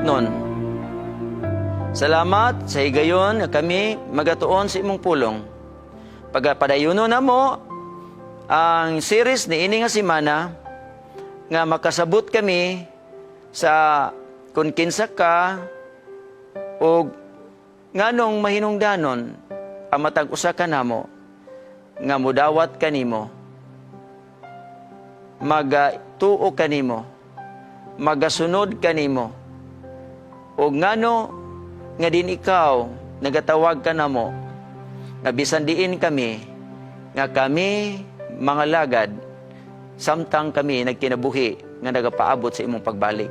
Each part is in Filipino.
nun. Salamat sa higayon nga kami magatuon sa imong pulong. Pagpadayuno na mo ang series ni ini nga semana nga makasabot kami sa kung kinsa ka o nganong mahinungdanon ang matag usa ka namo nga mudawat kanimo, magatuo kanimo, magasunod kanimo, o ngano nga din ikaw nagatawag ka namo nga bisan diin kami nga kami mga lagad samtang kami nagkinabuhi nga nagapaabot sa imong pagbalik.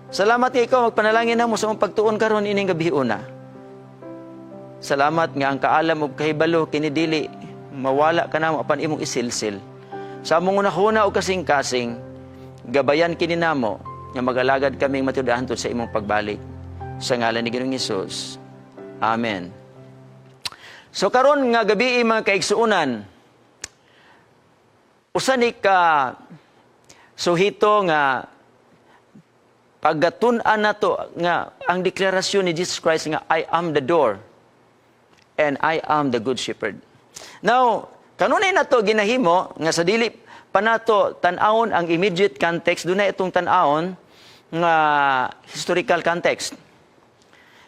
Salamat nga ikaw magpanalangin namo sa imong pagtuon karon ining gabi una. Salamat nga ang kaalam ug kahibalo kini dili mawala ka namo apan imong isilsil. Sa among unahuna o kasing-kasing gabayan kini namo nga magalagad kaming matudahan sa imong pagbalik. Sa ngalan ni Ginoong Hesus. Amen. So karon nga gabi mga kaigsuunan, usa ni ka suhito nga paggatun-an nato nga ang deklarasyon ni Jesus Christ nga I am the door and I am the good shepherd. Now, kanunay nato ginahimo nga sa dili pa nato tan-awon ang immediate context, dunay itong tan-awon nga historical context.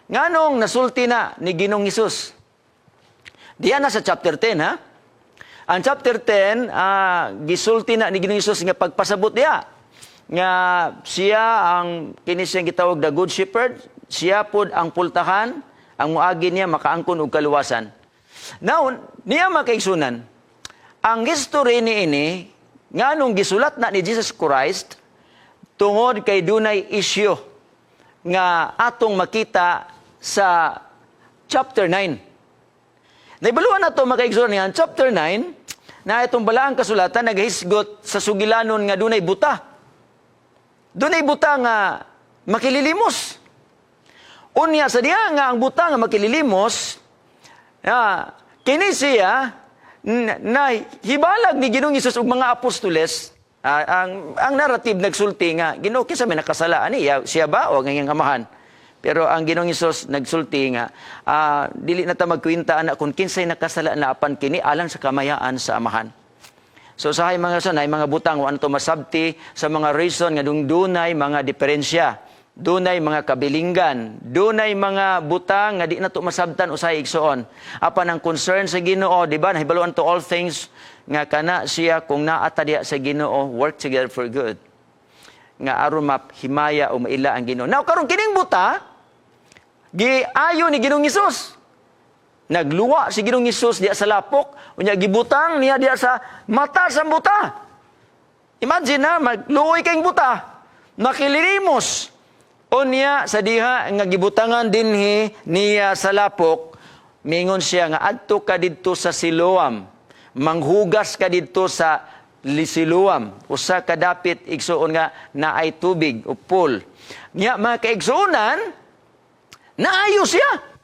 Nganong nasulti na ni Ginoong Hesus? Diyan na sa chapter 10, ha? Ang chapter 10, gisulti na ni Ginoong Hesus nga pagpasabot niya. Nga siya ang kinisiyang gitawag the good shepherd, siya pod ang pultahan, ang muagi niya makaangkon og kaluwasan. Now, niya makaigsunan, ang history ni ini, nganong gisulat na ni Jesus Christ, tungod kay dunay issue nga atong makita sa chapter 9. Naibaluan na ito makaigsunan niyan, chapter 9, na itong balaang kasulatan naghisgot sa sugilanon nga dunay buta. Dunay buta nga makililimos. Unya sa diha nga ang buta nga makililimos, kini siya na hibalag ni Ginoong Hesus ug mga apostoles. Ang narrative nagsulti nga Ginoo kinsa may nakasalaan niya, siya ba o ang iyang amahan? Pero ang Ginoong Hesus nagsulti nga dili na ta magkwenta ana kung kinsay nakasala na apan kini alang sa kamayaan sa amahan. So sahay mga sanay mga butang wa to masabti sa mga reason nga dunay mga diferensya, dunay mga kabilinggan, dunay mga butang nga di na to masabtan usahay igsoon. Apan ang concern sa Ginoo, di ba, nahibaluan to all things nga kana siya kung naata diha sa Ginoo work together for good. Nga aron himaya o maila ang Ginoo. Now karon kining buta giayo ni Ginoong Hesus. Nagluwa si Ginoong Hesus diya sa lapok, unya gibutang niya diya sa mata sa buta. Imagine na magluoy kayong buta, makililimos. Unya sa diha nga gibutangan dinhi niya sa lapok, mingon siya nga adto ka didto sa Siloam, manghugas ka didto sa Siloam, usa ka dapit igsuon nga naay tubig o pool. Nya mga kaigsuonan, naayo siya.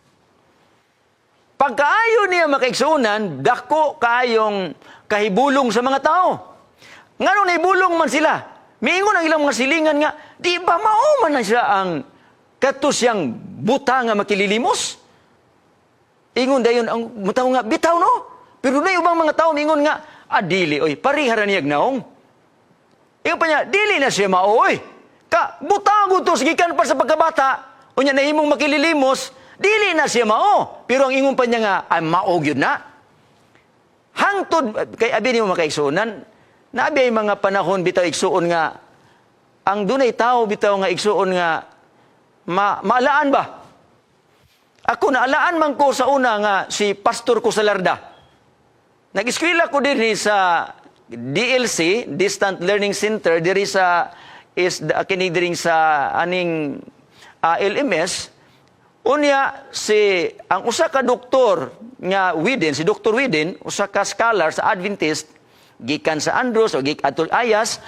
Pagkaayo niya makaigsuunan, dako kaayong kahibulong sa mga tao. Nganong naibulong man sila? Miingon ang ilang mga silingan nga, di ba mauman na siya ang katusiyang buta nga makililimos? Ingon dayon ang mutaw nga, bitaw no? Pero na ubang mga tao, miingon nga, dili, oy, parihara niyag naong. Ingon pa niya, dili na siya maoy. Butago to, sigikan pa sa pagkabata, unya na himong makililimos, dili na siya mao. Pero ang ingon pa niya nga, ay maog yun na. Hangtod, kay abi niyo makaigsuunan, naabi ay mga panahon bitaw igsuon nga, ang dunay tao bitaw nga igsuon nga, maalaan ba? Ako naalaan man ko sa una nga si Pastor ko sa Larda. Nag-eskwela ko din sa DLC, Distant Learning Center, diri sa kinidiring sa aning LMS. Unya ang usa ka doktor nga Widin, si Dr. Widin, usa ka scholar sa Adventist gikan sa Andros o atol Ayas,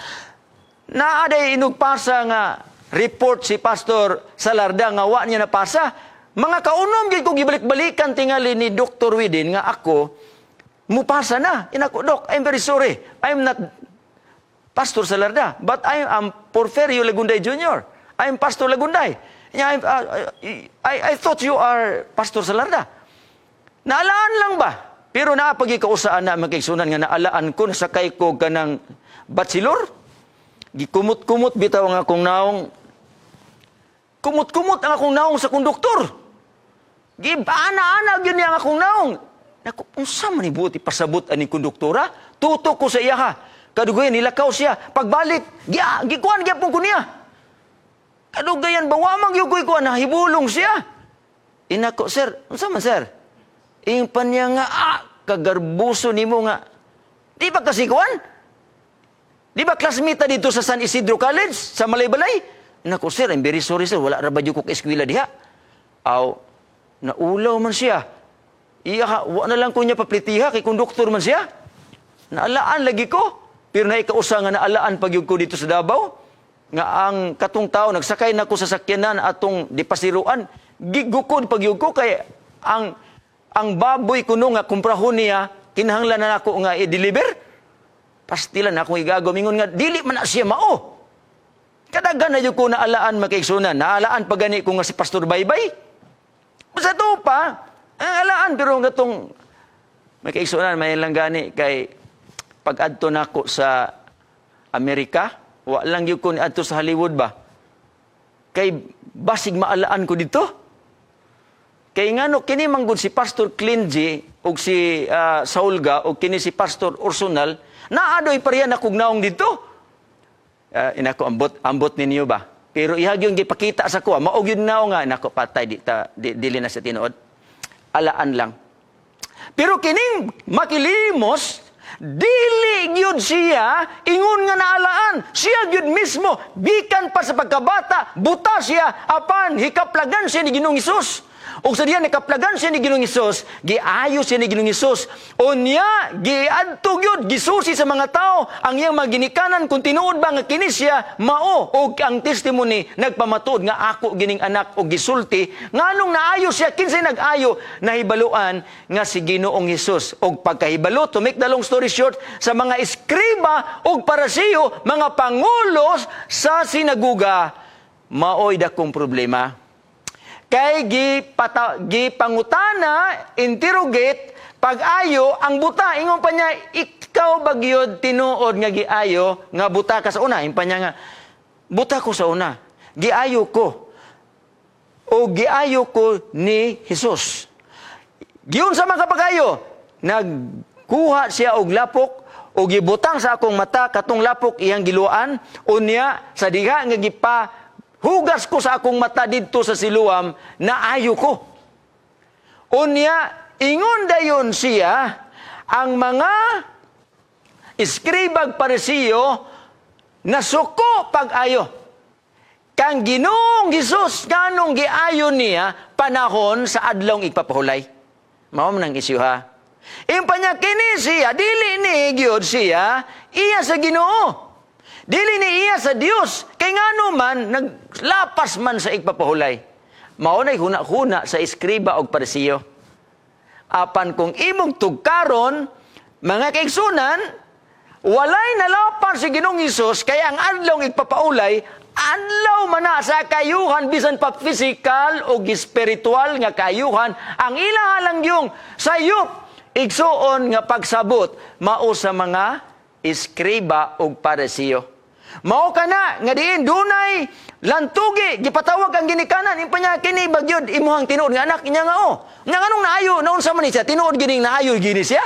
naaday inugpasa nga report si Pastor Salarda nga wa niya napasa. Mga kaunom gid ko gibalik-balikan tingali ni Dr. Widin nga ako mupasa na. Inako, Doc, I'm very sorry. I'm not Pastor Salarda, but I am Porfirio Lagunday Jr. I am Pastor Lagunday. Yeah, I thought you are Pastor Salarda. Naalaan lang ba? Pero naapagikausaan na magkaigsunan nga naalaan ko, nasakay ko kanang bachelor. Gikumot-kumot bitaw ang akong naong. Kumot-kumot ang akong naong sa konduktor. Gibaana-ana yun ang akong naong. Naku, unsa man ibuti pasabot ani konduktora? Tutok ko sa iya ha. Kadugayan, nilakaw siya. Pagbalik, gikuan gyapon ko niya. Kadugayan, bawamang yung kuy-kuan, nahibulong siya. Inako, sir, unsa man sir? Ingpan niya nga, kagarbuso ni mo nga. Di ba kasi kuan? Di ba klasmita dito sa San Isidro College, sa Malaybalay? Nako, sir, I'm very sorry, sir. Wala rabadyo ko eskwela diha. Aw, naulaw man siya. Iya, wa na lang ko niya paplitiha, kay konduktor man siya. Naalaan lagi ko. Pero naikausa nga naalaan pagyug ko dito sa Davao. Nga ang katong tao, nagsakay na ko sa sakyanan atong dipasiruan. Gigukod pagyug ko, kay ang baboy kuno nga kumprahon niya, kinahanglan na ako nga i-deliver. Pastilan ako igagomingon nga, dili man na siya mao. Kadagan na yung ko naalaan makaigsunan. Naalaan pa gani ko nga si Pastor Baybay. Sa to pa, ang alaan, pero nga itong makaigsunan, may lang gani kay pag-adto na ako sa Amerika, wa lang yung ko adto sa Hollywood ba? Kay basig maalaan ko dito. Kay ngano kini manggod si Pastor Clingy ug si Saulga ug kini si Pastor Ursonal naadoy pareha na kog naong dito. Inako ambot ninyo ba? Pero ihag yung gipakita sa ko, mao gyud naong nga nako patay dili na sa tinuod. Alaan lang. Pero kining makilimos dili gyud siya ingon nga naalaan. Siya gyud mismo bikan pa sa pagkabata buta siya apan hikaplagan siya ni Ginoong Hesus. O sa diyan nakaplagan siya ni Ginoong Hesus, giayo siya ni Ginoong Hesus. Unya giadto gyud gisusi sa mga tao ang iyang maginikanan kung tinuod ba nga kini siya mao og ang testimony nagpamatud nga ako gining anak og gisulti nganong naayo siya kinsay nag-ayo nahibaluan nga si Ginoong Hesus. Og pagkahibalo, to make the long story short, sa mga eskriba og parasiyo, mga pangulos sa sinaguga, maoy dakong problema. Kay gipangutana, interrogate, pag-ayo, ang buta, ingon pa niya, ikaw bagyod tinuod nga giayo, nga buta ka sa una. Ingon pa niya nga, buta ko sa una. Giayo ko. O giayo ko ni Jesus. Giyon sa mga pag-ayo, nagkuha siya og lapok, o gibutang sa akong mata, katong lapok iyang giluan, unya, sa diha nga hugas ko sa akong mata dito sa siluam na ayo ko. Unya, ingon dayon siya, ang mga iskribag parisiyo na suko pag-ayo. Kang Ginoong Hesus kanong giayo niya panahon sa adlong igpapahulay. Mao man ang isyu ha. Impa niya kini siya, dili ni gyud siya, iya sa Ginoo. Dili ni iya sa Dios, kay ngano man naglapas man sa igpapahulay. Maunay huna-huna sa iskriba og parisiyo. Apan kung imong tugkaron, mga kaigsunan, walay nalapas si Ginoong Hesus kay ang adlong igpapaulay, adlaw man na sa kayuhan bisan pa physical o spiritual nga kayuhan, ang ilaha lang yung sayop igsuon nga pagsabot mao sa mga iskriba og parisiyo. Mao kana nga diin dunay lantugi gipatawag ang ginikanan impa niya kini bagyod imuhang tinuod nga anak niya nga nya nganong naayo naon sa man siya tinuod gining naayo gini siya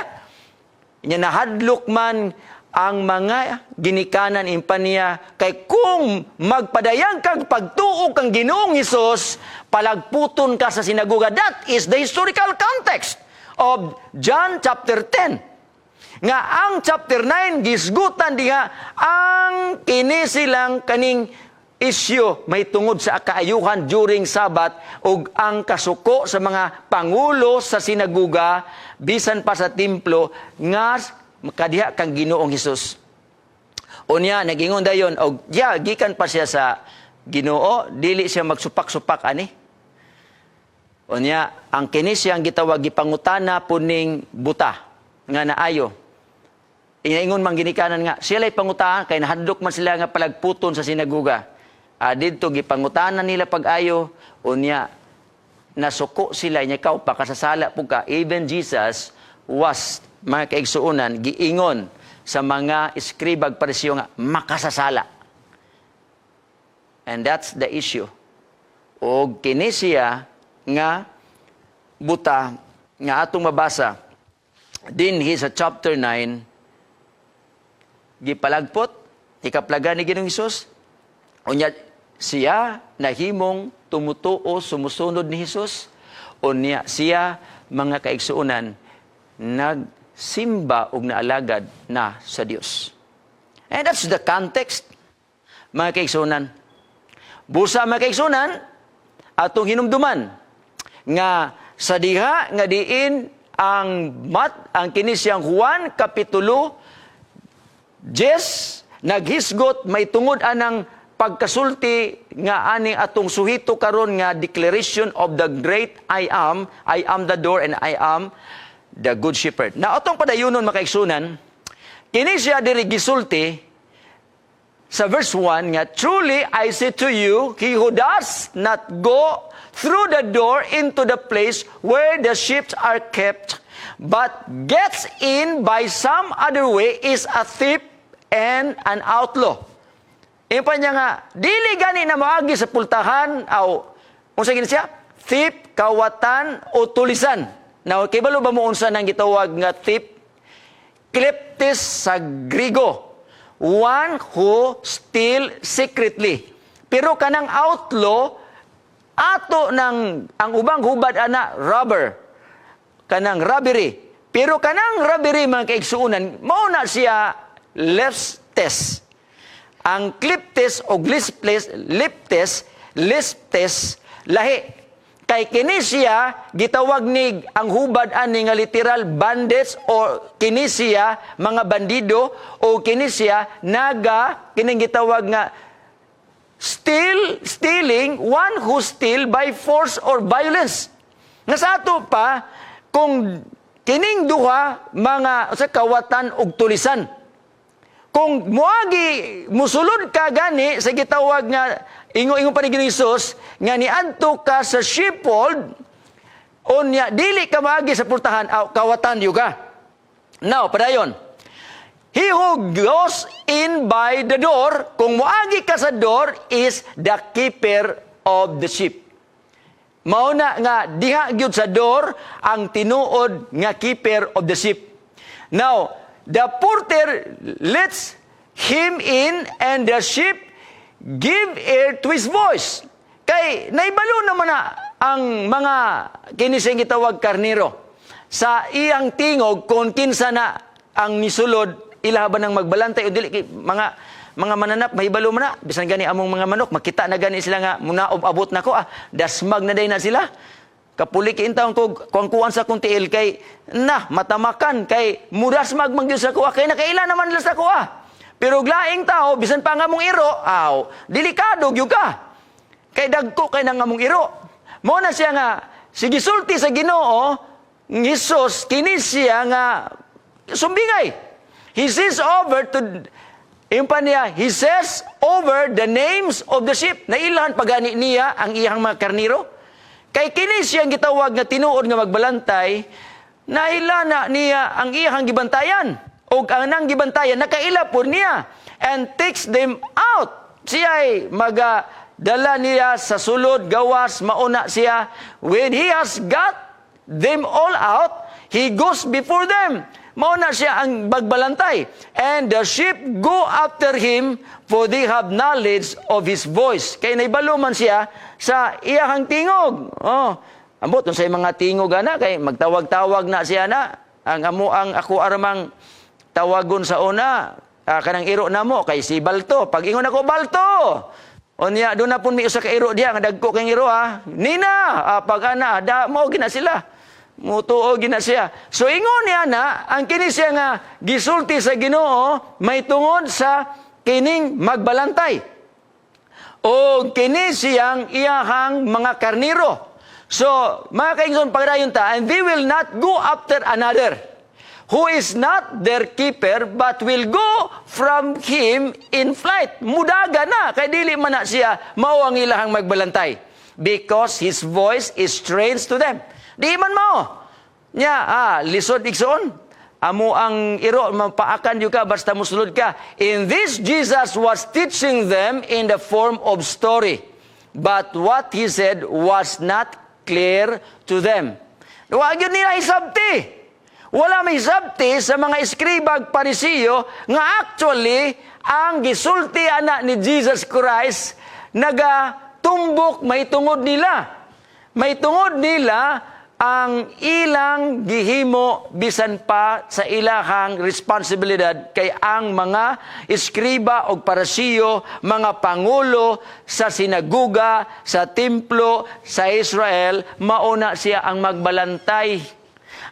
nya nahadlok man ang mga ginikanan impa niya kay kung magpadayag kag pagtuo kang Ginoong Hesus palagputon ka sa sinagoga. That is the historical context of John chapter 10. Nga ang chapter 9 gisgutan diha ang kini silang kaning isyu may tungod sa kaayuhan during Sabat ug ang kasuko sa mga pangulo sa sinaguga bisan pa sa templo nga makadiha kang Ginoong Hesus. Unya nagingon dayon og gikan pa siya sa Ginoo dili siya magsupak-supak ani. Unya ang kini siyang gitawag gipangutana puning buta nga naayo. Inaingon man ginikanan nga, sila'y pangutaan, kay nahadlok man sila nga palagputon sa sinaguga. didto gipangutanan nila pag-ayo, unya nasuko sila niya ikaw pakasasala po ka. Even Jesus was, mga kaigsuunan, giingon sa mga eskribag parisyo nga makasasala. And that's the issue. O kini siya nga buta nga atong mabasa dinhi sa chapter 9, gipalagpot ikaplaga ni Ginoong Hesus, unya siya nahimong tumutuo sumusunod ni Hesus, unya siya mga kaigsuunan nagsimba og naalagad na sa Dios. And that's the context, mga kaigsuunan. Busa mga kaigsuunan atong hinumduman nga sa diha nga diin ang kini siyang Juan kapitulo 10 naghisgot may tungod anang pagkasulti nga ani atong suhito karon nga declaration of the great I am the door and I am the good shepherd. Na atong padayunon mga kaigsunan, kini siya diri gisulti sa verse 1 nga, truly I say to you, he who does not go through the door into the place where the sheep are kept, but gets in by some other way is a thief and an outlaw. Ipa niya nga, dili gani na maagi sa pultahan, unsa gini siya? Thief, kawatan, o tulisan. Now, kibalo ba mo unsa nang gitawag nga thief? Kleptes sa Grigo. One who steal secretly. Pero kanang outlaw, ato ng ang ubang hubad ana robber. Kanang robbery. Pero kanang robbery mga kaigsuunan, mao na siya leptes. Ang kleptes o leptes, lahi. Kay kini siya gitawag ni ang hubad ani nga literal bandits o kini siya mga bandido o kini siya kining gitawag nga stealing, one who steal by force or violence. Nga sa ato pa kung kining duha mga sa kawatan ug tulisan. Kung muagi musulod ka gani sa gitawag nga ingo pa ni Ginoong Hesus nga niadto ka sa sheepfold unya dili ka maagi sa pultahan kawatan yuga. Now padayon, he who goes in by the door, kung muagi ka sa door, is the keeper of the sheep. Mao na nga diha gyud sa door ang tinuod nga keeper of the sheep. Now the porter lets him in and the sheep give ear to his voice. Kay naibalo naman na ang mga kinising gitawag karniro sa iyang tingog kung kinsa na ang nisulod ilaban ng magbalantay o dili mga mananap mahibalo man na bisan gani among mga manok makita na gani sila nga munaob abot nako dasmag na day na sila kapuli kiintawon ko kuan sa kung tiil kay matamakan kay mudasmag mangyud sa kuha kay nakaila naman la sa kuha. Pero glaing tao, bisan pa nga mong iro, delikado gyud ka. Kay dagko kay nang among iro. Mao na siya nga sige sulti sa Ginoo, Hesus kini siya nga sumbingay. He says over the names of the sheep. Nailahan pagani niya ang iyang mga karniro. Kay kini siya gitawag nga tinuod nga magbalantay, nailana niya ang iyang gibantayan. O ang nang gibantayan, nakaila po niya and takes them out. Siya ay magadala niya sa sulod, gawas, mauna siya. When he has got them all out, he goes before them. Mauna siya ang bagbalantay. And the sheep go after him, for they have knowledge of his voice. Kaya naibalo man siya sa iyang tingog. Ambot, sa mga tingog na, kay magtawag-tawag na siya na. Ang ako aramang tawagon sa una, kanang iro na mo, kay si Balto. Pag ingon ako, Balto! Onya, doon na po may usa ka iro diya, nga dagko kang iro Nina! Pag ana, mo gina sila. Mutuo gina siya. So ingon niya na, ang kini siya nga, gisulti sa Ginoo, may tungod sa kining magbalantay. O kini siyang iyahang mga karniro. So, mga kaingson, pagdayon ta, and they will not go after another. who is not their keeper, but will go from him in flight. Mudaga na, kay dili man na siya, mao ang ilahang magbalantay. Because his voice is strange to them. Di man mao. Nya, lisod igsoon. Amo ang iro, mapaakan yung ka, basta musulod ka. In this, Jesus was teaching them in the form of story. But what he said was not clear to them. Huwag yun nila isabti. Wala may isabti sa mga eskribag parisiyo nga actually, ang gisulti anak ni Jesus Christ, nagatumbok may tungod nila. May tungod nila ang ilang gihimo bisan pa sa ilahang responsibilidad kay ang mga eskriba o parasiyo, mga pangulo sa sinaguga, sa templo, sa Israel, mauna siya ang magbalantay.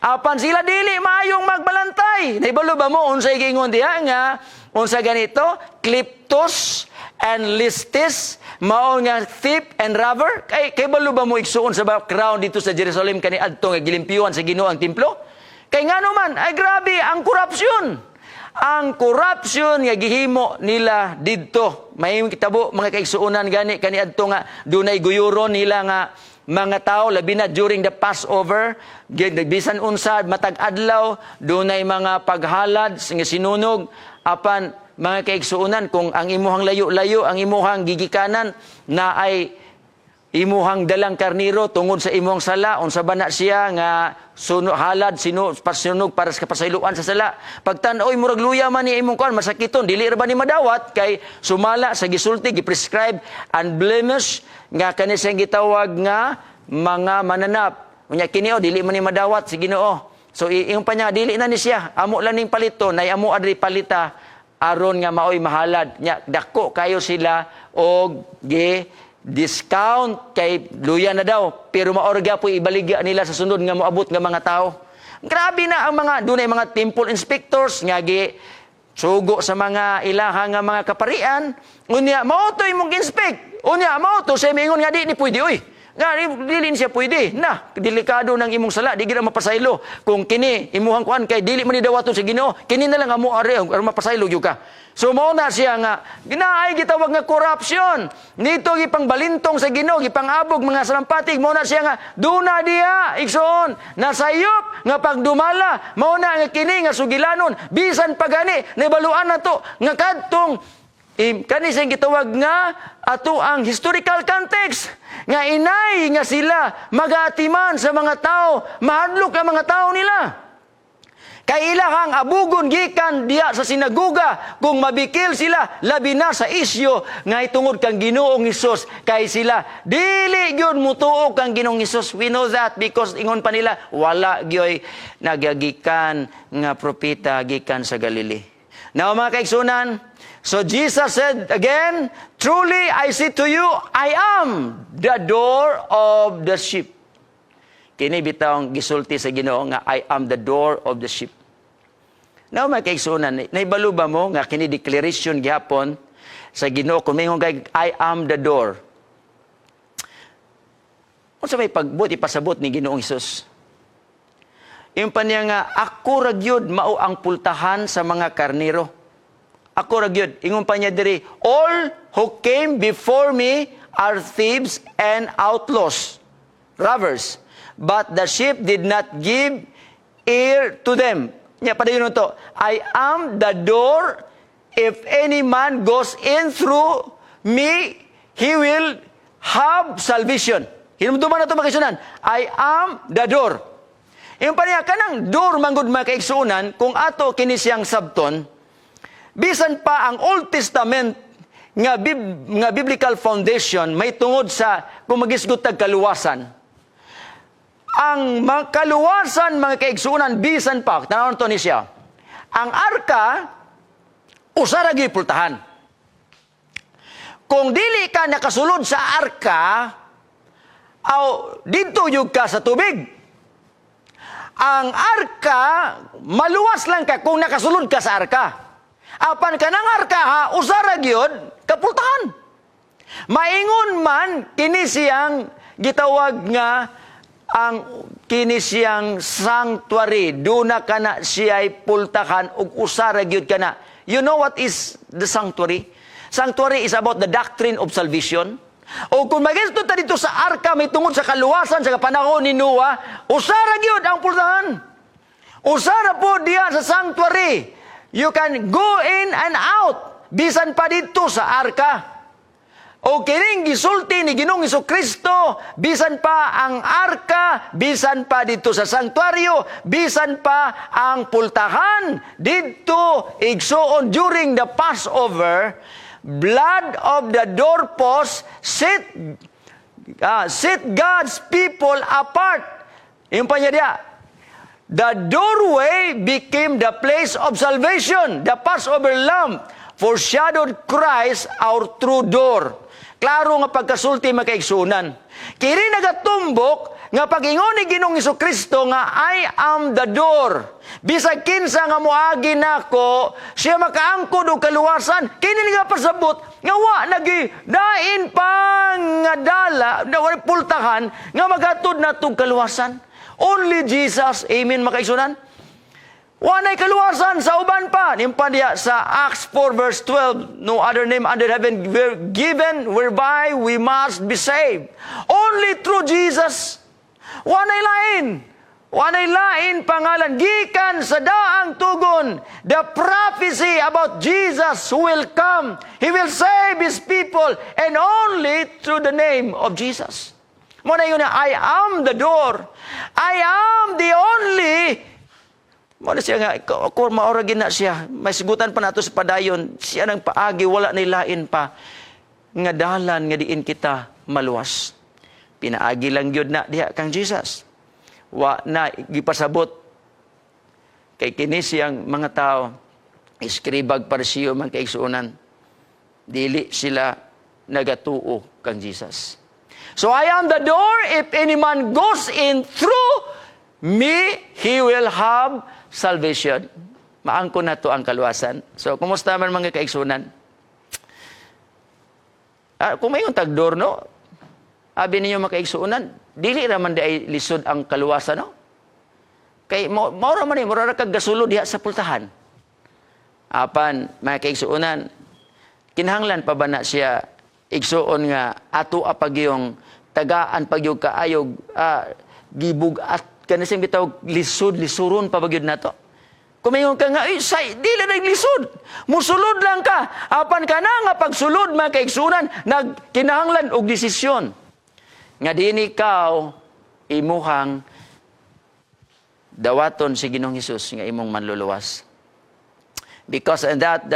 Apan sila dili maayong magbalantay. Naibalo ba mo unsay giingon diha nga unsa ganito? Kleptos and listis, mao nga thief and robber. Kay balo ba mo igsuon sa background dito sa Jerusalem kani adto nga gilimpyuhan sa Ginoo ang templo? Kay ngano man ay grabe ang korupsyon. Ang korupsyon nga gihimo nila didto. May kitabo mga kaigsuonan gani kani adto nga dunay guyuron nila nga mga tao labi na during the Passover, bisan unsa matag adlaw dunay mga paghalad nga sinunog apan mga kaigsuunan, kung ang imuhang layo-layo, ang imuhang gigikanan na ay imuhang dalang karniro tungod sa imuhang sala, unsa ba na siya nga halad, pasunog para sa kapasayloan sa sala. Pagtan-oy, murag luya man ni imong kuan, masakiton, dili ra ba ni madawat, kay sumala sa gisulti, giprescribe, unblemished, nga kani siyang gitawag nga mga mananap. Unya kini dili man ni madawat si Ginoo. So, yung pa niya, dili na ni siya, amo lang ning palito, nay amo adri palita, aron nga maoy mahalad nya dako kayo sila og discount kay luya na daw pero maorga po ibaligya nila sa sunod nga moabot nga mga tao. Grabe na ang mga dunay mga temple inspectors nga sugo sa mga ilaha nga mga kaparian unya mao to imong inspect unya mao to say mingon nga di ni pwede oy. Nga, dili siya pwede. Na, delikado ng imong sala. Di gina mapasaylo. Kung kini, imuhang kuan kay dili man idawaton sa Ginoo, kini na lang amo are mapasaylo yung ka. So, mauna siya nga, ginaay gitawag nga korupsyon. Nito, gipang balintong sa Ginoo, gipang abog mga salampatig. Mauna siya nga, duna diya, iksoon, nasayop, nga pagdumala. Mauna nga kini, nga sugilanon. Bisan pagani, naibaluan na to, nga kadtong, kani siyang gitawag nga ato ang historical context nga inay nga sila magatiman sa mga tao, mahadlok ang mga tao nila. Kay ilahang abugon gikan diya sa sinaguga kung mabikil sila labi na sa isyo nga itungod kang Ginoong Hesus kay sila dili gyud mutuo kang Ginoong Hesus. We know that because ingon pa nila wala gyoy nagagikan nga propeta gikan sa Galilee. Now mga kaigsunan, so Jesus said again, truly I say to you, I am the door of the sheep. Kini bitawng gisulti sa Ginoo nga I am the door of the sheep. Now mga kaigsunan, naibalo ba mo nga kini declaration gihapon sa Ginoo kung mingon kay I am the door. Unsa may pagbot ipasabot ni Ginoong Hesus? Yung pa niya nga, ako ragyod mao ang pultahan sa mga karnero. Ako ragyod. Ingon pa niya diri, all who came before me are thieves and outlaws, robbers. But the sheep did not give ear to them. Nya padayon to, I am the door. If any man goes in through me, he will have salvation. Hinumduman na ito makisunan. I am the door. Yung pa niya, kanang door manggod mga kaigsuunan, kung ato kini siyang sabton, bisan pa ang Old Testament nga biblical foundation may tungod sa kung magisgot tag kaluwasan. Ang mga kaluwasan mga kaigsuunan bisan pa tanawon to ni siya. Ang arka usa ra gyud pultahan. Kung dili ka nakasulod sa arka aw didto yug ka sa tubig. Ang arka maluwas lang ka kung nakasulod ka sa arka. Apan kanang arka ha, usara gyud kapultahan. Maingon man kini siyang gitawag nga ang kini siyang sanctuary, duna kana siya'y pultahan ug usara gyud kana. You know what is the sanctuary? Sanctuary is about the doctrine of salvation. O kung magisto ta dito sa arka may tungod sa kaluwasan sa panahon ni Noah, usara gyud ang pultahan. Usara po diya sa sanctuary. You can go in and out bisan pa dito sa arka. O kining gisulti ni Ginoong Hesukristo, bisan pa ang arka, bisan pa dito sa sanktuaryo, bisan pa ang pultahan dito igsuon during the Passover, blood of the doorpost set God's people apart. Yung pa niya diya. The doorway became the place of salvation. The Passover lamb foreshadowed Christ, our true door. Klaro nga pagkasulti makaigsunan. Kini nagatumbok nga pag-ingon ni Ginoong Hesukristo nga I am the door. Bisag kinsa nga moagi nako, siya makaangkod og kaluwasan. Kini nga pasabot nga wa nagi dain pa nga dala, wa pultahan nga magatod natong kaluwasan. Only Jesus, amen makaigsunan. Wanay kaluwasan sa uban pa. Nimpan diya sa Acts 4 verse 12, no other name under heaven given whereby we must be saved. Only through Jesus. Wanay lain. Wanay lain pangalan. Gikan sa daang tugon. The prophecy about Jesus who will come. He will save His people and only through the name of Jesus. Muna yun na, I am the door. I am the only. Muna siya nga, kung maoragin na siya, may sigutan pa nato sa padayon, siya nang paagi, wala nilain pa, nga dalan, nga diin kita maluwas. Pinaagi lang yun na diha kang Jesus. Wa na, gipasabot, kay kini siyang mga tao, iskribag parisiyo, mga kaigsuunan, dili sila nagatuo kang Jesus. So I am the door, if any man goes in through me, he will have salvation. Maangko na to ang kaluwasan. So, kumusta man mga kaigsunan? Kung may yung tagdor, no? Abi ninyo mga kaigsunan, dili raman di ay lisod ang kaluwasan, no? Kay, maura man eh, maura kag gasulo diha sa pultahan. Apan, mga kaigsunan, kinahanglan pa ba na siya igsuon nga ato apag yung tagaan pag yung kaayog gibug at kanasing bitaw lisuron pa bagyod nato. Kumingon ka nga, dili na lisod. Musulod lang ka. Apan ka na nga pagsulod mga kaigsunan, nagkinahanglan og desisyon. Nga din ikaw imuhang dawaton si Ginoong Hesus nga imong manluluwas. Because of that,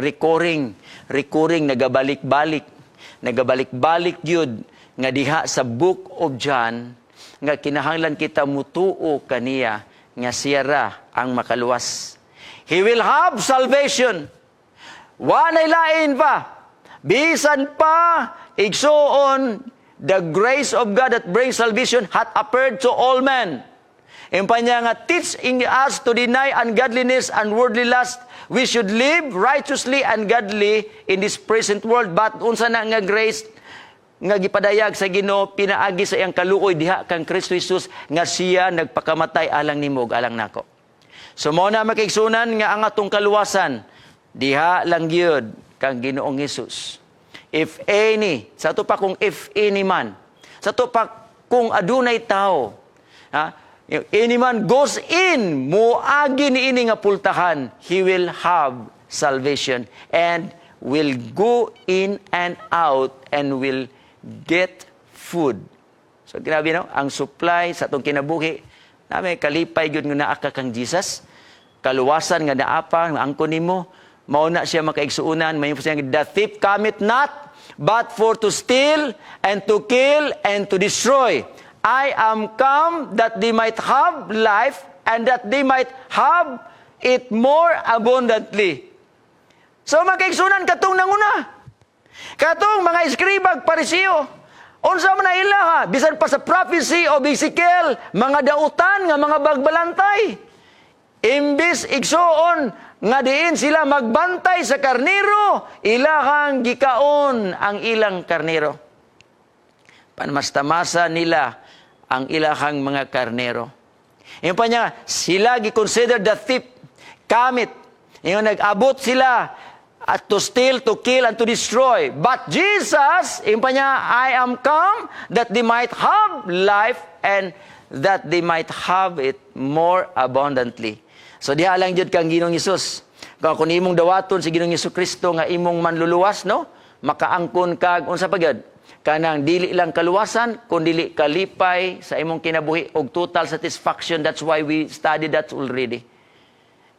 recurring nagabalik-balik yun nga diha sa Book of John nga kinahanglan kita mutuo kaniya nga siya ra ang makaluwas. He will have salvation. Wanay lain pa. Bisan pa igsuon the grace of God that brings salvation hath appeared to all men. Impanya nga teaching us to deny ungodliness and worldly lust. We should live righteously and godly in this present world. But unsa na nga grace nga gipadayag sa Ginoo pinaagi sa iyang kaluoy diha kang Kristo Jesus nga siya nagpakamatay alang nimo ug alang nako. So mo na makigsunan nga ang atong kaluwasan diha lang gyud kang Ginoong Hesus. If any, sa to pa kung if any man, sa to pa kung adunay tao, any man goes in, moagi ni ini nga pultahan, he will have salvation and will go in and out and will get food. So, grabe no? Ang supply sa itong kinabuhi, namin kalipay yun nga naaka kang Jesus, kaluwasan nga naapa, nga angko nimo, mauna siya makaigsuunan, may siya, the thief cometh not, but for to steal, and to kill, and to destroy. I am come that they might have life, and that they might have it more abundantly. So, makaigsuunan katong nanguna. Katong mga iskribag parisiyo, unsa man na ilaha, bisan pa sa prophecy of Ezekiel, mga dautan nga mga bagbalantay. Imbis igsuon nga diin sila magbantay sa karnero, ilahang gikaon ang ilang karnero. Panmastamasa nila ang ilahang mga karnero. Yung pa niya, sila gi-consider the thief, kamit. Yung nag-abot sila at to steal, to kill, and to destroy. But Jesus, yung pa niya, I am come that they might have life and that they might have it more abundantly. So diha lang jud kang Ginoong Hesus. Kung imong dawaton si Ginoong Hesukristo nga imong manluluwas, no? Makaangkon kag unsa pa gyud? Kanang dili lang kaluwasan, kundi kalipay sa imong kinabuhi og total satisfaction. That's why we studied that already.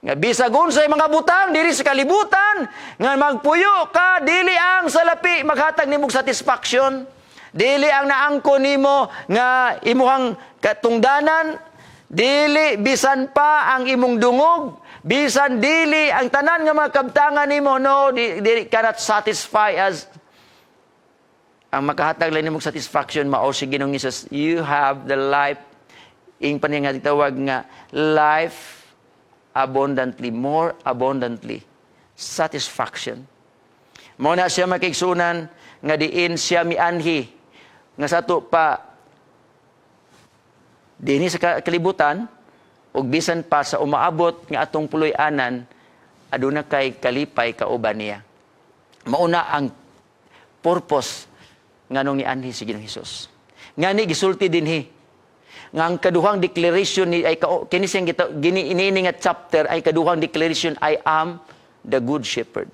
Nga bisag unsay mga butang diri sa kalibutan, nga magpuyo ka, dili ang salapi maghatag nimong satisfaction. Dili ang naangkon nimo nga imuhang katungdanan, dili bisan pa ang imong dungog, bisan dili ang tanan nga mga kabtangan nimo, no, dili cannot satisfy as ang makahatag lang nimong satisfaction mao si Ginoong Hesus. You have the life, ing paningad tawag nga life abundantly, more abundantly, satisfaction. Mao na siya makigsunan nga diin siya mianhi nga sato pa dinhi sa kalibutan ug bisan pa sa umaabot nga atong puloy-anan aduna kay kalipay kauban niya. Mauna ang purpose nganong nianhi si Ginoong Hesus. Ngani gisulti dinhi nga ang kaduhang declaration ni ay kini siyang iniini nga chapter ay kaduhang declaration, I am the good shepherd.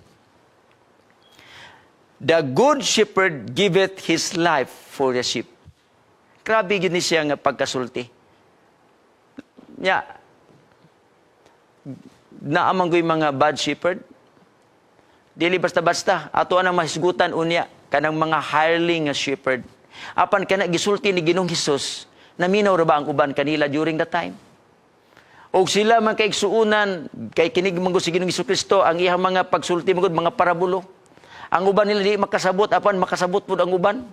The good shepherd giveth his life for the sheep. Grabe yun ni siya nga pagkasulti. Nya, naamang ko'y mga bad shepherd. Dili basta-basta. Ato anang mahisgutan unya kanang mga hireling nga shepherd. Apan kana gisulti ni Ginoong Hesus, naminaw ra ba ang uban kanila during that time? O sila man kay igsuunan, kay kinig manggo si Ginoong Hesukristo, ang iyang mga pagsulti mangod mga parabulo. Ang uban nila di makasabot, apan makasabot pud ang uban.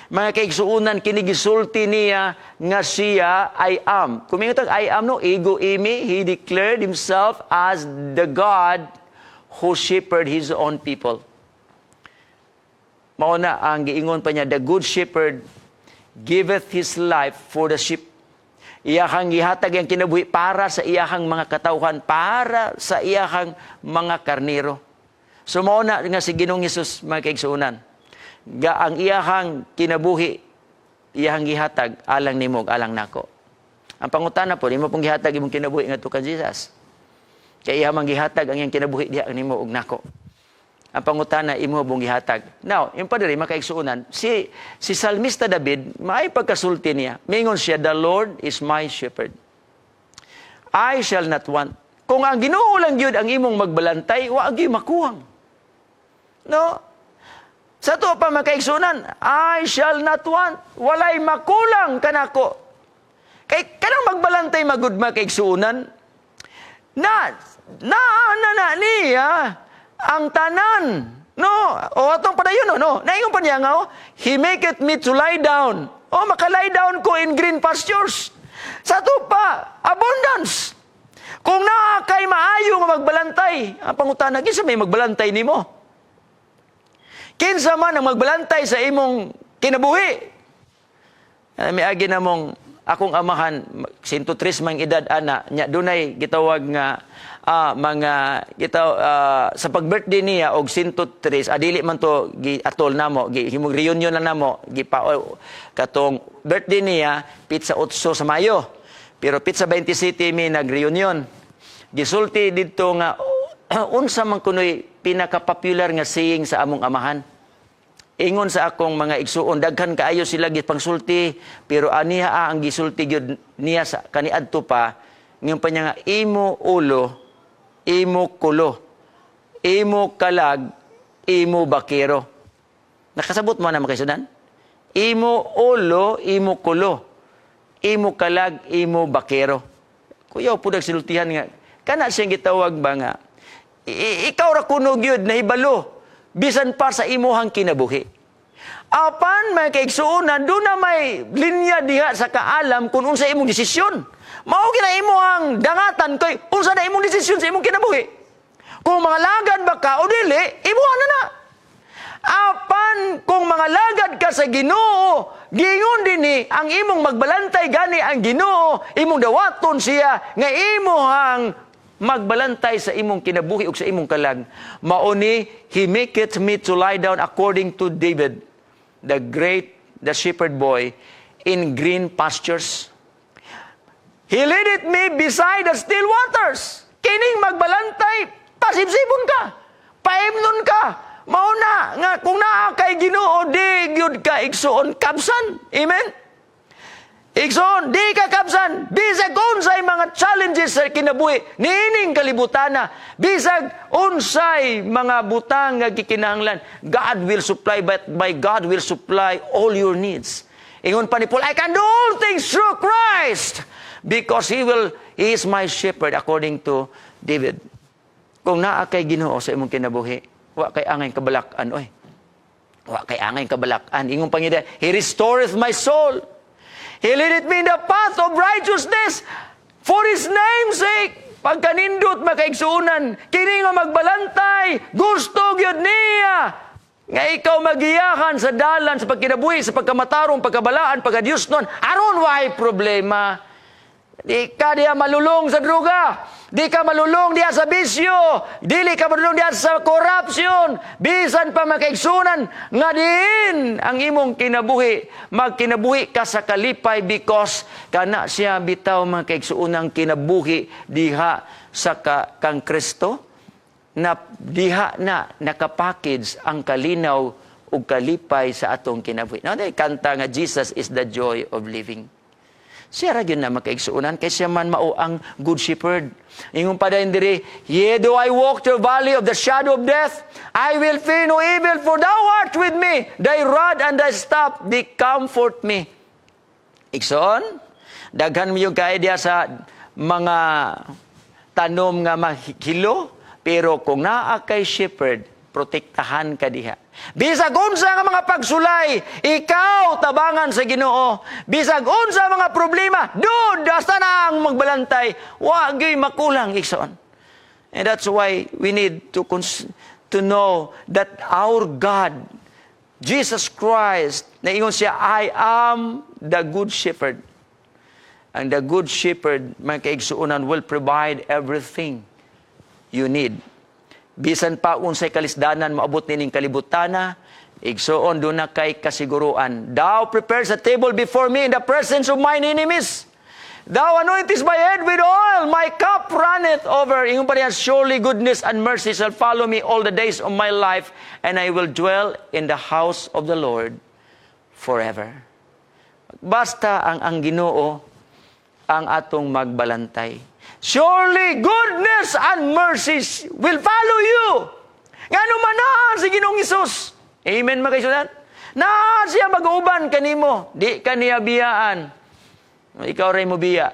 Mga kaigsuunan, kinigisulti niya nga siya I am. Kumingutag I am, no? Ego imi, he declared himself as the God who shepherd his own people. Mauna ang giingon pa niya, the good shepherd giveth his life for the sheep. Iyahang gihatag ang kinabuhi para sa iyahang mga katauhan, para sa iyahang mga karnero. So mauna nga si Ginoong Hesus, mga kaigsuunan, ga ang iyahang kinabuhi, iyahang gihatag, alang nimo, alang nako. Ang pangutana po, imo pong gihatag imong kinabuhi nga tukan Jesus. Kaya iyahang gihatag ang iyang kinabuhi diha nimo og nako. Ang pangutana, imo pong gihatag. Now, yung padre, makaigsuunan, si Salmista David, may pagkasulti niya. Mingon siya, the Lord is my shepherd. I shall not want. Kung ang Ginoo lang yun ang imong magbalantay, wa gyud makuwang. No? Sa to pa makaigsunan, I shall not want. Walay makulang kanako. Kay kanang magbalantay magud makaigsunan, na niya ang tanan. No, o atong padayon no. Naingon pa niya nga, he maketh me to lie down. O makalay down ko in green pastures. Sa to pa, abundance. Kung naa kay maayo nga magbalantay, ang pangutana, kinsa may magbalantay nimo? Kinsa man ang magbalantay sa imong kinabuhi? May agi na mong akong amahan, 103 mang edad ana, nya dunay gitawag nga sa pag-birthday niya og 103, adili man to giatol namo, himong reunion na namo, katong birthday niya pizza 8 sa Mayo. Pero pizza 27 mi nag-reunion. Gisulti dito nga unsa man kunoy pinaka-popular nga saying sa among amahan. Ingon sa akong mga igsuon, daghan kaayo sila gipangsulti, pero aniha ang gisulti gyud niya sa kaniadto pa, ngayon pa niya nga, imo ulo, imo kulo, imo kalag, imo bakero. Nakasabot mo na makaisunan? Imo ulo, imo kulo, imo kalag, imo bakero. Kuyaw po nagsilutihan nga, kana siyang gitawag ba nga, ikaw ra kuno gyud nahibalo, bisan pa sa imuhang kinabuhi. Apan may kaigsuunan, doon na may linya diha sa kaalam kung unsa imong desisyon. Mao gina imuhang dangatan kay unsa na imong desisyon sa imong kinabuhi. Kung mga lagan ba ka o dili, imuha na. Apan kung mga lagad ka sa Ginoo, gingon dinhi ang imong magbalantay gani ang Ginoo, imong dawaton siya nga imuhang magbalantay sa imong kinabuhi ug sa imong kalag. Mao ni, He maketh me to lie down according to David, the shepherd boy, in green pastures. He leadeth me beside the still waters. Kining magbalantay, pasibsibon ka, paimnon ka. Mauna nga kung naa kay Ginoo, di gyud ka igsuon kabsan. Amen. Igsoon, di ka kabsan. Bisag unsay mga challenges sa kinabuhi, niining kalibutana. Bisag unsay mga butang nga gikinahanglan, God will supply, but by God will supply all your needs. Ingon pa ni Paul, I can do all things through Christ, because He is my shepherd, according to David. Kung naa kay Ginoo sa imong kinabuhi, wa kay angay kabalakan, oy. Wa kay angay kabalakan. Ingon pa niya, He restoreth my soul. He leadeth me in the path of righteousness for His name's sake. Pagkanindot makaigsuunan, kini nga magbalantay, gusto gyud niya nga ikaw magiyahan sa dalan, sa pagkinabuhi, sa pagkamatarong, pagkabalaan, pagkadiyosnon, aron wahay problema. Di ka diya malulong sa druga. Di ka malulong diya sa bisyo. Dili ka malulong diya sa korupsyon. Bisan pa makaigsunan nga diin ang imong kinabuhi. Magkinabuhi ka sa kalipay because kana siya bitaw makaigsuunang kinabuhi diha sa kang Kristo na diha na nakapackage ang kalinaw ug kalipay sa atong kinabuhi. Now, kanta nga Jesus is the joy of living. Siya ra gyud na makaigsuunan kay siya man mao ang good shepherd. Ingon pa din diri, yea, though I walk through the valley of the shadow of death, I will fear no evil, for thou art with me. Thy rod and thy staff, they comfort me. Igsoon, daghan mo yung kaidya sa mga tanom nga mahilo, pero kung naa kay shepherd, protektahan ka diha. Bisag unsa nga mga pagsulay, ikaw tabangan sa Ginoo. Bisag unsa mga problema, dud basta na ang magbalantay, wa gyud makulang igsoon. And that's why we need to know that our God, Jesus Christ, naingon siya, I am the good shepherd. And the good shepherd, mga kaigsuunan, will provide everything you need. Bisan pa unsay kalisdanan maabot nining kalibutana, igsuon do na kay kasiguruan. Thou prepares a table before me in the presence of mine enemies. Thou anointest my head with oil, my cup runneth over. Ingon pa niya, surely goodness and mercy shall follow me all the days of my life, and I will dwell in the house of the Lord forever. Basta ang Ginoo ang atong magbalantay. Surely goodness and mercy will follow you. Ngano man naa si Ginoong Hesus. Amen mga kaisunan. Na siya mag-uban kanimo, di ka niya biyaan. Ikaw ray mo biya.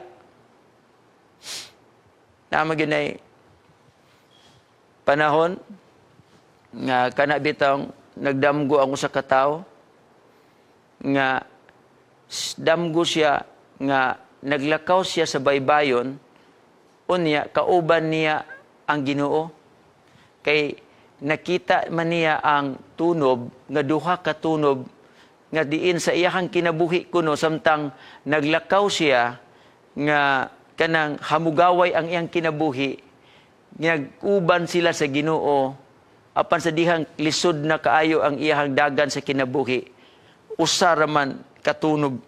Na maginay panahon nga kana bitang nagdamgo ang usa ka tawo nga damgo siya nga naglakaw siya sa baybayon. Unya, kauban niya ang Ginoo. Kay nakita man niya ang tunob, nga duha ka tunob, nga diin sa iyahang kinabuhi kuno, samtang naglakaw siya, nga kanang hamugaway ang iyang kinabuhi, nag-uban sila sa Ginoo, apan sa dihang lisod na kaayo ang iyahang dagan sa kinabuhi, usara man katunob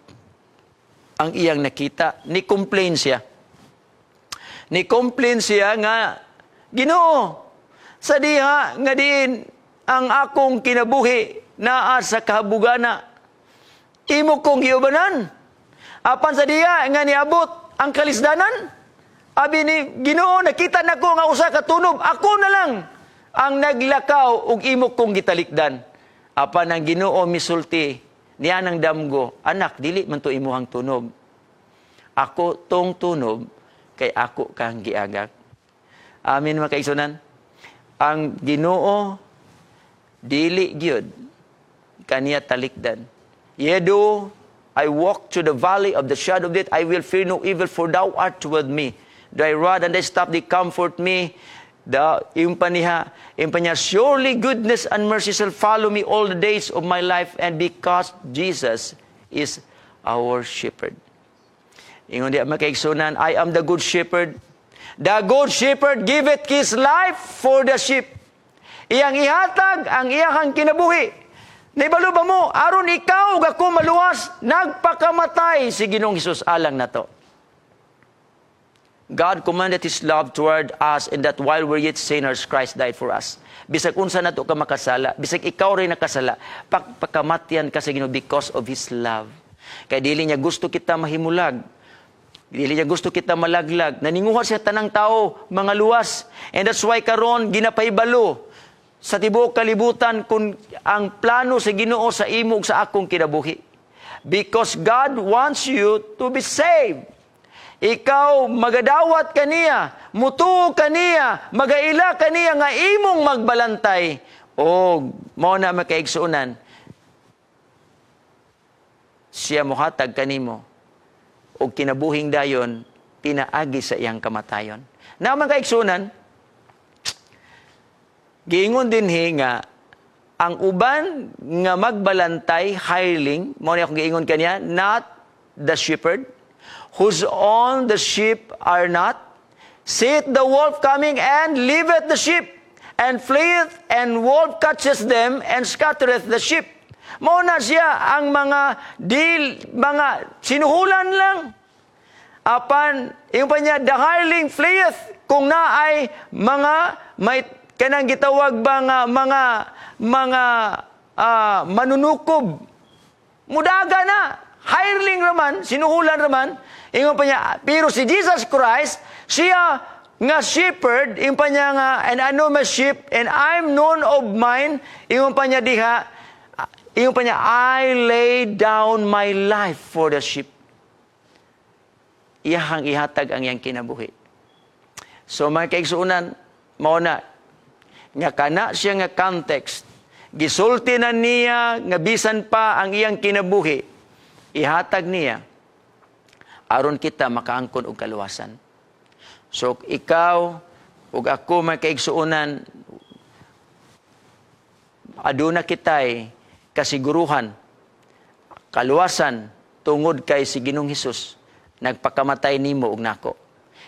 ang iyang nakita. Ni-complain siya. Ni-complain siya nga, Ginoo, sa diha nga diin ang akong kinabuhi naa sa kahabugana. Imo kong giubanan. Apan sa diha nga niabot ang kalisdanan. Abi ni Ginoo, nakita nako nga usa ka tunob, ako na lang ang naglakaw ug imo kong gitalikdan. Apan ang Ginoo misulti niya nang damgo, anak, dili man to imuhang tunob. Ako tong tunob, kay ako kang giagak. Amin mga kaigsunan. Ang Ginoo dili gyud kaniya talikdan. Yedo I walk through the valley of the shadow of death, I will fear no evil, for thou art with me. Thy rod and thy staff, they comfort me. Yung paniha, surely goodness and mercy shall follow me all the days of my life, and because Jesus is our shepherd. Ingon di makaigsunan, I am the good shepherd. The good shepherd giveth his life for the sheep. Iyang ihatag ang iyang kinabuhi. Naibalo ba mo, aron ikaw ug ako maluwas, nagpakamatay si Ginoong Hesus alang nato. God commanded His love toward us, and that while we're yet sinners, Christ died for us. Bisag unsa nato ka makasala, bisag ikaw rin nakasala, pagpakamatyan ka sa Ginoo because of His love. Kaya dili niya gusto kita mahimulag. Dili niya gusto kita malaglag. Naninguha siya tanang tao, mga luwas. And that's why karon ginapahibalo sa tibuok kalibutan kung ang plano sa Ginoo sa imo ug sa akong kinabuhi. Because God wants you to be saved. Ikaw magadawat kaniya, mutuo kaniya, magaila kaniya nga imong magbalantay. O mao na makaigsuonan, siya mohatag kanimo o kinabuhing dayon, pinaagi sa iyang kamatayon. Na mga kaigsunan, giingon din nga, ang uban nga magbalantay, hireling, mo niya akong giingon kaniya, not the shepherd, whose own the sheep are not, seeth the wolf coming and leaveth the sheep, and fleeth, and wolf catches them, and scattereth the sheep. Mauna siya ang mga sinuhulan lang. Apan, yung pa niya, the hireling fleeth, kung na ay may kanang gitawag ba mga manunukob. Mudaga na. Hireling raman, sinuhulan raman. Yung pa niya, pero si Jesus Christ, siya nga shepherd, yung pa niya nga, and I know my sheep, and I'm known of mine, yung pa niya diha, yung pa niya, I lay down my life for the sheep. Iyahang ihatag ang iyang kinabuhi. So mga kaigsuunan, mauna, nga kana siya nga context, gisulti na niya, nga bisan pa ang iyang kinabuhi, ihatag niya, aron kita makaangkon og kaluwasan. So ikaw, ug ako mga kaigsuunan, aduna kitay kasiguruhan, kaluwasan, tungod kay si Ginoong Hesus, nagpakamatay nimo ug nako.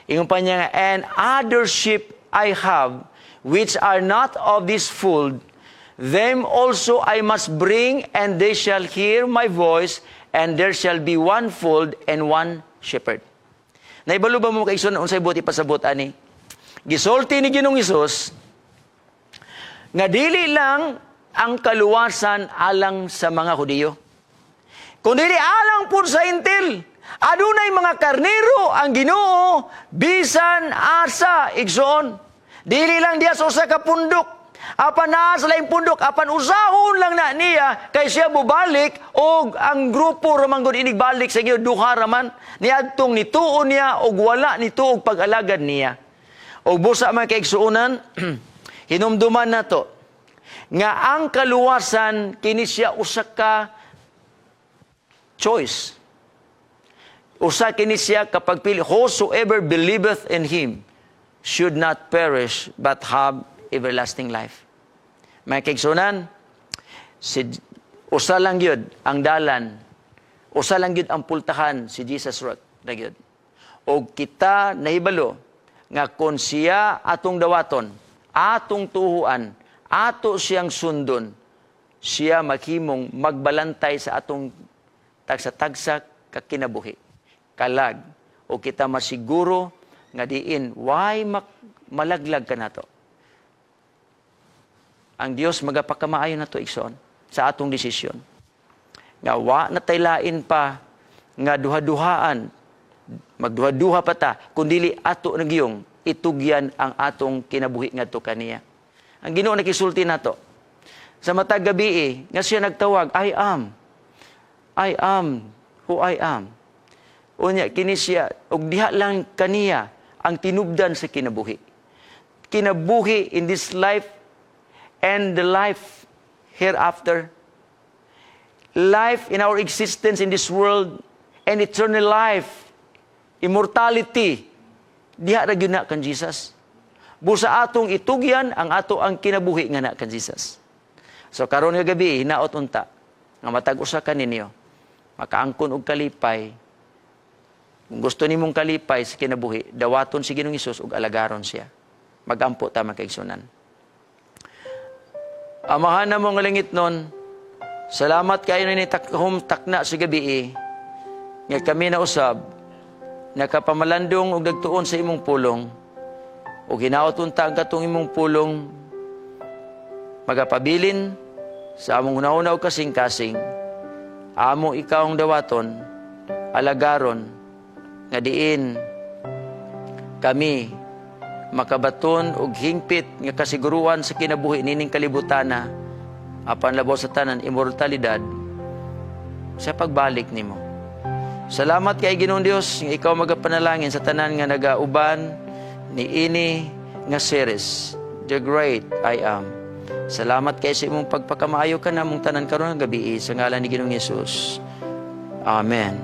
Ingon pa niya nga, and other sheep I have, which are not of this fold, them also I must bring, and they shall hear my voice, and there shall be one fold and one shepherd. Naibalo ba mo kaigsoon unsay buti pasabot ani? Gisulti ni Ginoong Hesus nga dili lang ang kaluwasan alang sa mga Hudiyo, kundi alang pud sa Intil. Adunay mga karnero ang Ginoo bisan asa igsoon. Dili lang diya sa usa ka pundok. Apan naa sa laing pundok, apan usahon lang na niya kay siya mubalik og ang grupo ramang gud inig balik sa Ginoo duha raman niadtong nituon niya og wala nituog pag-alagad niya. Og busa man kay igsuonan hinumduman nato nga ang kaluwasan kini siya usa ka choice. Usa kini siya kapag pili, whosoever believeth in Him should not perish but have everlasting life. May kaigsunan, usa lang yun ang dalan, usa lang yun ang pultahan si Jesus Roth. O kita nahibalo nga kung siya atong dawaton, atong tuhuan, ato siyang sundon, siya maghimong magbalantay sa atong tagsa-tagsa kakinabuhi. Kalag, o kita masiguro nga diin, why malaglag ka na to? Ang Diyos magapakamaayo na to, igsoon, sa atong desisyon. Nga wa na taylain pa, nga duha-duhaan, magduha-duha pa ta, kundili ato nagyong itugyan ang atong kinabuhi nga to kaniya. Ang Ginoo nakisulti nato sa matag gabi nga siya nagtawag, I am who I am. Unya kini siya og diha lang kaniya ang tinubdan sa kinabuhi. Kinabuhi in this life and the life hereafter. Life in our existence in this world and eternal life, immortality. Diha ra gyud na kan Jesus. busa atong itugyan ang ato ang kinabuhi nga na kan Jesus. So karon nga gabi hinaot unta nga matag usa ka ninyo makaangkon og kalipay. Kung gusto nimong kalipay sa kinabuhi, dawaton si Ginoong Hesus ug alagaron siya. Magampo ta makaigsunan. Amahan na mo nga langit nun, salamat kayo ni takna sa gabi nga kami na usab, nakapamalandong ug nagtuon sa imong pulong, ug hinaot unta ang katong imong pulong, magapabilin sa among una-una ug kasing-kasing, amo ikaw ang dawaton, alagaron, nga diin kami makabaton og hingpit nga kasiguruan sa kinabuhi nining kalibutana apan labaw sa tanan immortalidad sa pagbalik nimo. Salamat kay Ginoong Dios nga ikaw magapanalangin sa tanan nga nagauban ni ini nga series, The Great I Am. Salamat kay sa imong pagpakamaayo ka namong tanan karon nga gabi sa ngalan ni Ginoong Hesus. Amen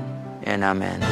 and amen.